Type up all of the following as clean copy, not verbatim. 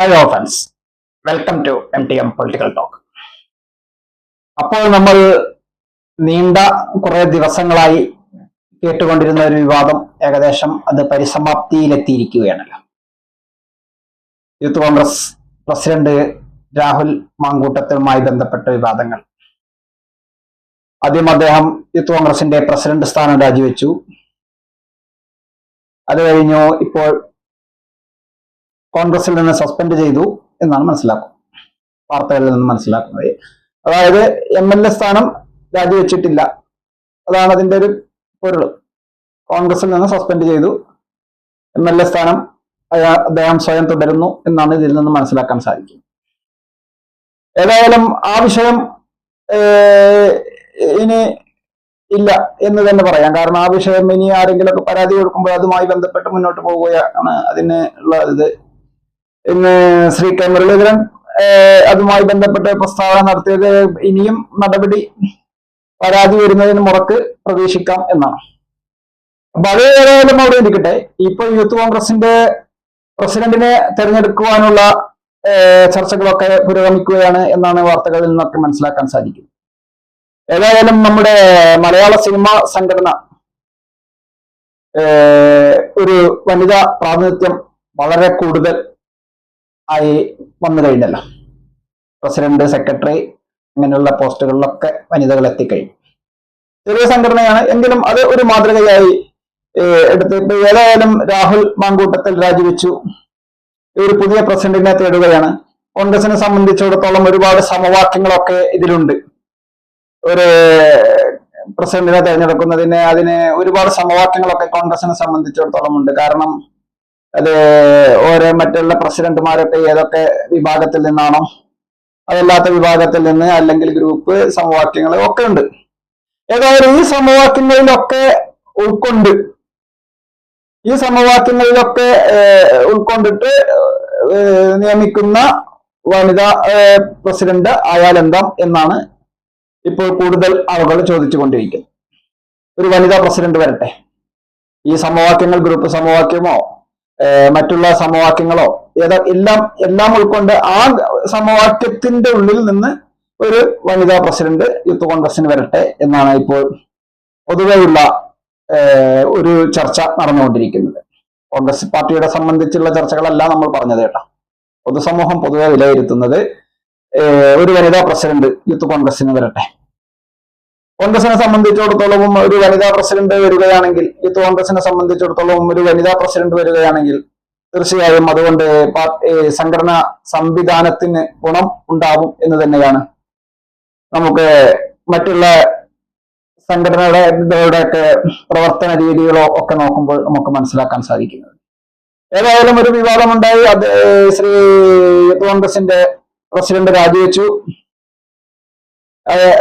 Hello friends, welcome to MTM political talk. അപ്പോൾ നമ്മൾ നീണ്ട കുറെ ദിവസങ്ങളായി കേട്ടുകൊണ്ടിരുന്ന ഒരു വിവാദം ഏകദേശം അത് പരിസമാപ്തിയിലെത്തിയിരിക്കുകയാണല്ലോ. യൂത്ത് കോൺഗ്രസ് പ്രസിഡന്റ് രാഹുൽ മാങ്കൂട്ടത്തിലുമായി ബന്ധപ്പെട്ട വിവാദങ്ങൾ. ആദ്യം അദ്ദേഹം യൂത്ത് കോൺഗ്രസിന്റെ പ്രസിഡന്റ് സ്ഥാനം രാജിവെച്ചു. അത് കഴിഞ്ഞു ഇപ്പോൾ കോൺഗ്രസിൽ നിന്ന് സസ്പെൻഡ് ചെയ്തു എന്നാണ് വാർത്തകളിൽ നിന്ന് മനസ്സിലാക്കുന്നത്. അതായത് MLA സ്ഥാനം രാജിവെച്ചിട്ടില്ല, അതാണ് അതിന്റെ ഒരു പൊരുൾ. കോൺഗ്രസിൽ നിന്ന് സസ്പെൻഡ് ചെയ്തു, MLA സ്ഥാനം അദ്ദേഹം സ്വയം തുടരുന്നു എന്നാണ് ഇതിൽ നിന്ന് മനസ്സിലാക്കാൻ സാധിക്കും. ഏതായാലും ആ വിഷയം ഇനി ഇല്ല എന്ന് തന്നെ പറയാം. കാരണം ആ വിഷയം ഇനി ആരെങ്കിലുമൊക്കെ പരാതി കൊടുക്കുമ്പോൾ അതുമായി ബന്ധപ്പെട്ട് മുന്നോട്ട് പോവുകയാണ് അതിന് ഉള്ള ഇത്. ഇന്ന് ശ്രീ കെ മുരളീധരൻ അതുമായി ബന്ധപ്പെട്ട് പ്രസ്താവന നടത്തിയത് ഇനിയും നടപടി പരാതി വരുന്നതിന് മുറക്ക് പ്രതീക്ഷിക്കാം എന്നാണ്. അപ്പൊ അത് ഏതായാലും അവിടെ ഇരിക്കട്ടെ. ഇപ്പൊ യൂത്ത് കോൺഗ്രസിന്റെ പ്രസിഡന്റിനെ തെരഞ്ഞെടുക്കുവാനുള്ള ചർച്ചകളൊക്കെ പുരോഗമിക്കുകയാണ് എന്നാണ് വാർത്തകളിൽ നിന്നൊക്കെ മനസ്സിലാക്കാൻ സാധിക്കും. ഏതായാലും നമ്മുടെ മലയാള സിനിമാ സംഘടന ഒരു വനിതാ പ്രാതിനിധ്യം വളരെ കൂടുതൽ ആയി വന്നു കഴിഞ്ഞല്ലോ. പ്രസിഡന്റ്, സെക്രട്ടറി അങ്ങനെയുള്ള പോസ്റ്റുകളിലൊക്കെ വനിതകൾ എത്തിക്കഴിഞ്ഞു. ചെറിയ സംഘടനയാണ് എങ്കിലും അത് ഒരു മാതൃകയായി എടുത്ത് ഇപ്പൊ ഏതായാലും രാഹുൽ മാങ്കൂട്ടത്തിൽ രാജിവെച്ചു. ഒരു പുതിയ പ്രസിഡന്റിനെ തേടുകയാണ്. കോൺഗ്രസിനെ സംബന്ധിച്ചിടത്തോളം ഒരുപാട് സമവാക്യങ്ങളൊക്കെ ഇതിലുണ്ട്. ഒരു പ്രസിഡന്റിനെ തെരഞ്ഞെടുക്കുന്നതിന് അതിന് ഒരുപാട് സമവാക്യങ്ങളൊക്കെ കോൺഗ്രസിനെ സംബന്ധിച്ചിടത്തോളം ഉണ്ട്. കാരണം അത് ഓരോ മറ്റുള്ള പ്രസിഡന്റുമാരൊക്കെ ഏതൊക്കെ വിഭാഗത്തിൽ നിന്നാണോ, അതല്ലാത്ത വിഭാഗത്തിൽ നിന്ന്, അല്ലെങ്കിൽ ഗ്രൂപ്പ് സമവാക്യങ്ങൾ ഒക്കെ ഉണ്ട്. ഏതായാലും ഈ സമവാക്യങ്ങളിലൊക്കെ ഉൾക്കൊണ്ടിട്ട് നിയമിക്കുന്ന വനിതാ പ്രസിഡന്റ് ആയാലെന്താ എന്നാണ് ഇപ്പോൾ കൂടുതൽ ആളുകൾ ചോദിച്ചുകൊണ്ടിരിക്കുന്നത്. ഒരു വനിതാ പ്രസിഡന്റ് വരട്ടെ. ഈ സമവാക്യങ്ങൾ ഗ്രൂപ്പ് സമവാക്യമോ മറ്റുള്ള സമവാക്യങ്ങളോ എല്ലാം ഉൾക്കൊണ്ട് ആ സമവാക്യത്തിന്റെ ഉള്ളിൽ നിന്ന് ഒരു വനിതാ പ്രസിഡന്റ് യൂത്ത് കോൺഗ്രസിന് വരട്ടെ എന്നാണ് ഇപ്പോൾ പൊതുവെയുള്ള ഒരു ചർച്ച നടന്നുകൊണ്ടിരിക്കുന്നത്. കോൺഗ്രസ് പാർട്ടിയുടെ സംബന്ധിച്ചുള്ള ചർച്ചകളല്ല നമ്മൾ പറഞ്ഞത് കേട്ടോ. പൊതുസമൂഹം പൊതുവെ വിലയിരുത്തുന്നത് ഒരു വനിതാ പ്രസിഡന്റ് യൂത്ത് കോൺഗ്രസിന് വരട്ടെ. കോൺഗ്രസിനെ സംബന്ധിച്ചിടത്തോളവും ഒരു വനിതാ പ്രസിഡന്റ് വരികയാണെങ്കിൽ, യൂത്ത് കോൺഗ്രസിനെ സംബന്ധിച്ചിടത്തോളം ഒരു വനിതാ പ്രസിഡന്റ് വരികയാണെങ്കിൽ തീർച്ചയായും അതുകൊണ്ട് സംഘടനാ സംവിധാനത്തിന് ഗുണം ഉണ്ടാവും എന്ന് തന്നെയാണ് നമുക്ക് മറ്റുള്ള സംഘടനകളുടെയൊക്കെ പ്രവർത്തന രീതികളോ ഒക്കെ നോക്കുമ്പോൾ നമുക്ക് മനസ്സിലാക്കാൻ സാധിക്കുന്നത്. ഏതായാലും ഒരു വിവാദമുണ്ടായി. അത് ശ്രീ യൂത്ത് കോൺഗ്രസിന്റെ പ്രസിഡന്റ് രാജിവെച്ചു.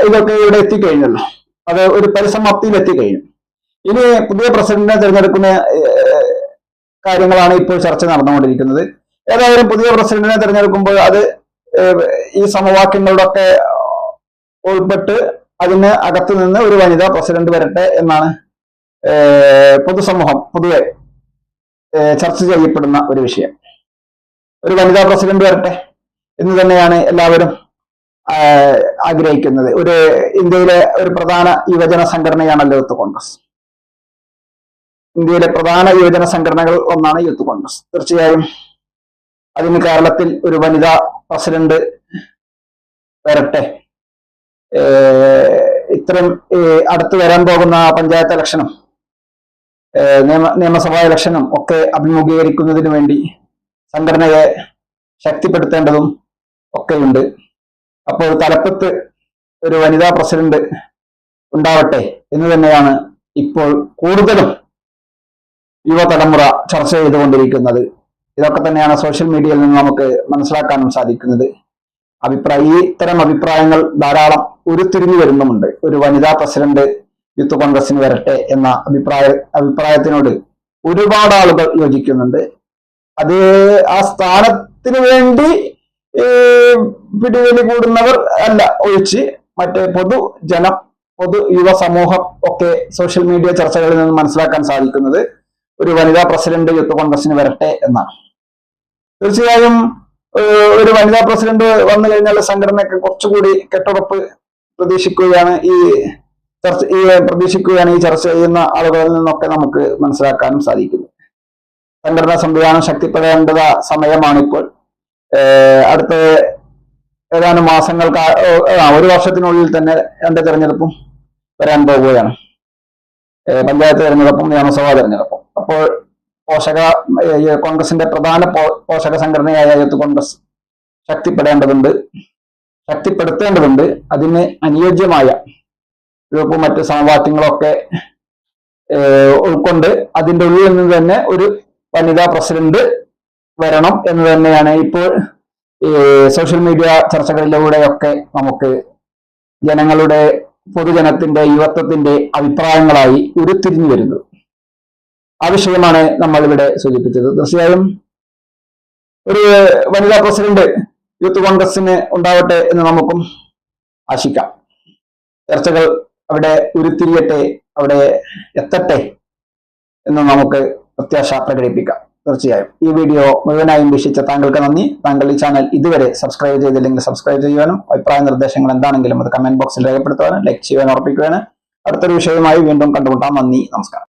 ഇതൊക്കെ ഇവിടെ എത്തിക്കഴിഞ്ഞല്ലോ. അത് ഒരു പരിസമാപ്തിയിൽ എത്തിക്കഴിഞ്ഞു. ഇനി പുതിയ പ്രസിഡന്റിനെ തിരഞ്ഞെടുക്കുന്ന കാര്യങ്ങളാണ് ഇപ്പോൾ ചർച്ച നടന്നുകൊണ്ടിരിക്കുന്നത്. ഏതായാലും പുതിയ പ്രസിഡന്റിനെ തിരഞ്ഞെടുക്കുമ്പോൾ അത് ഈ സമവാക്യങ്ങളിലൊക്കെ ഉൾപ്പെട്ട് അതിന് അകത്തു നിന്ന് ഒരു വനിതാ പ്രസിഡന്റ് വരട്ടെ എന്നാണ് പൊതുസമൂഹം പൊതുവെ ചർച്ച ചെയ്യപ്പെടുന്ന ഒരു വിഷയം. ഒരു വനിതാ പ്രസിഡന്റ് വരട്ടെ എന്ന് തന്നെയാണ് എല്ലാവരും ആഗ്രഹിക്കുന്നത്. ഒരു ഇന്ത്യയിലെ ഒരു പ്രധാന യുവജന സംഘടനയാണല്ലോ യൂത്ത് കോൺഗ്രസ്. ഇന്ത്യയിലെ പ്രധാന യുവജന സംഘടനകൾ ഒന്നാണ് യൂത്ത് കോൺഗ്രസ്. തീർച്ചയായും അതിന് കേരളത്തിൽ ഒരു വനിതാ പ്രസിഡന്റ് വരട്ടെ. ഇത്തരം അടുത്ത് വരാൻ പോകുന്ന പഞ്ചായത്ത് ഇലക്ഷനും നിയമസഭാ ഇലക്ഷനും ഒക്കെ അഭിമുഖീകരിക്കുന്നതിന് വേണ്ടി സംഘടനയെ ശക്തിപ്പെടുത്തേണ്ടതും ഒക്കെയുണ്ട്. അപ്പോൾ തലപ്പത്ത് ഒരു വനിതാ പ്രസിഡന്റ് ഉണ്ടാവട്ടെ എന്ന് തന്നെയാണ് ഇപ്പോൾ കൂടുതലും യുവതലമുറ ചർച്ച ചെയ്തുകൊണ്ടിരിക്കുന്നത്. ഇതൊക്കെ തന്നെയാണ് സോഷ്യൽ മീഡിയയിൽ നിന്ന് നമുക്ക് മനസ്സിലാക്കാനും സാധിക്കുന്നത്. ഇത്തരം അഭിപ്രായങ്ങൾ ധാരാളം ഉരുത്തിരിഞ്ഞു വരുന്നുമുണ്ട്. ഒരു വനിതാ പ്രസിഡന്റ് യൂത്ത് കോൺഗ്രസിന് വരട്ടെ എന്ന അഭിപ്രായത്തിനോട് ഒരുപാട് ആളുകൾ യോജിക്കുന്നുണ്ട്. അത് ആ സ്ഥാനത്തിന് വേണ്ടി പിടിവലി കൂടുന്നവർ അല്ല ഒഴിച്ച് മറ്റേ പൊതു യുവ സമൂഹം ഒക്കെ സോഷ്യൽ മീഡിയ ചർച്ചകളിൽ നിന്ന് മനസ്സിലാക്കാൻ സാധിക്കുന്നത് ഒരു വനിതാ പ്രസിഡന്റ് യൂത്ത് കോൺഗ്രസിന് വരട്ടെ എന്നാണ്. തീർച്ചയായും ഒരു വനിതാ പ്രസിഡന്റ് വന്നു കഴിഞ്ഞാൽ സംഘടനയൊക്കെ കുറച്ചുകൂടി കെട്ടുറപ്പ് പ്രതീക്ഷിക്കുകയാണ് ഈ ചർച്ച ചെയ്യുന്ന ആളുകളിൽ നിന്നൊക്കെ നമുക്ക് മനസ്സിലാക്കാനും സാധിക്കുന്നു. സംഘടനാ സംവിധാനം ശക്തിപ്പെടേണ്ട സമയമാണിപ്പോൾ. അടുത്ത ഏതാനും മാസങ്ങൾക്ക് ഒരു വർഷത്തിനുള്ളിൽ തന്നെ 2 തെരഞ്ഞെടുപ്പും വരാൻ പോകുകയാണ്. പഞ്ചായത്ത് തെരഞ്ഞെടുപ്പും നിയമസഭാ തെരഞ്ഞെടുപ്പും. അപ്പോൾ കോൺഗ്രസിന്റെ പ്രധാന പോഷക സംഘടനയായ യൂത്ത് കോൺഗ്രസ് ശക്തിപ്പെടുത്തേണ്ടതുണ്ട്. അതിന് അനുയോജ്യമായ ഗ്രൂപ്പും മറ്റ് സമവാക്യങ്ങളൊക്കെ ഉൾക്കൊണ്ട് അതിൻ്റെ ഉള്ളിൽ നിന്ന് തന്നെ ഒരു വനിതാ പ്രസിഡന്റ് വരണം എന്ന് തന്നെയാണ് ഇപ്പോൾ സോഷ്യൽ മീഡിയ ചർച്ചകളിലൂടെയൊക്കെ നമുക്ക് പൊതുജനത്തിന്റെ യുവത്വത്തിന്റെ അഭിപ്രായങ്ങളായി ഉരുത്തിരിഞ്ഞു വരുന്നത്. ആ വിഷയമാണ് നമ്മൾ ഇവിടെ സൂചിപ്പിച്ചത്. തീർച്ചയായും ഒരു വനിതാ പ്രസിഡന്റ് യൂത്ത് കോൺഗ്രസിന് ഉണ്ടാവട്ടെ എന്ന് നമുക്കും ആശിക്കാം. ചർച്ചകൾ അവിടെ ഉരുത്തിരിയട്ടെ, അവിടെ എത്തട്ടെ എന്ന് നമുക്ക് പ്രത്യാശ പ്രകടിപ്പിക്കാം. തീർച്ചയായും ഈ വീഡിയോ മുഴുവനായും വീക്ഷിച്ച താങ്കൾക്ക് നന്ദി. താങ്കൾ ഈ ചാനൽ ഇതുവരെ സബ്സ്ക്രൈബ് ചെയ്തില്ലെങ്കിൽ സബ്സ്ക്രൈബ് ചെയ്യുവാനും അഭിപ്രായ നിർദ്ദേശങ്ങൾ എന്താണെങ്കിലും അത് കമന്റ് ബോക്സിൽ രേഖപ്പെടുത്തുവാനും ലൈക്ക് ചെയ്യാൻ ഉറപ്പിക്കുകയാണ്. അടുത്തൊരു വിഷയവുമായി വീണ്ടും കണ്ടുമുട്ടാം. നന്ദി, നമസ്കാരം.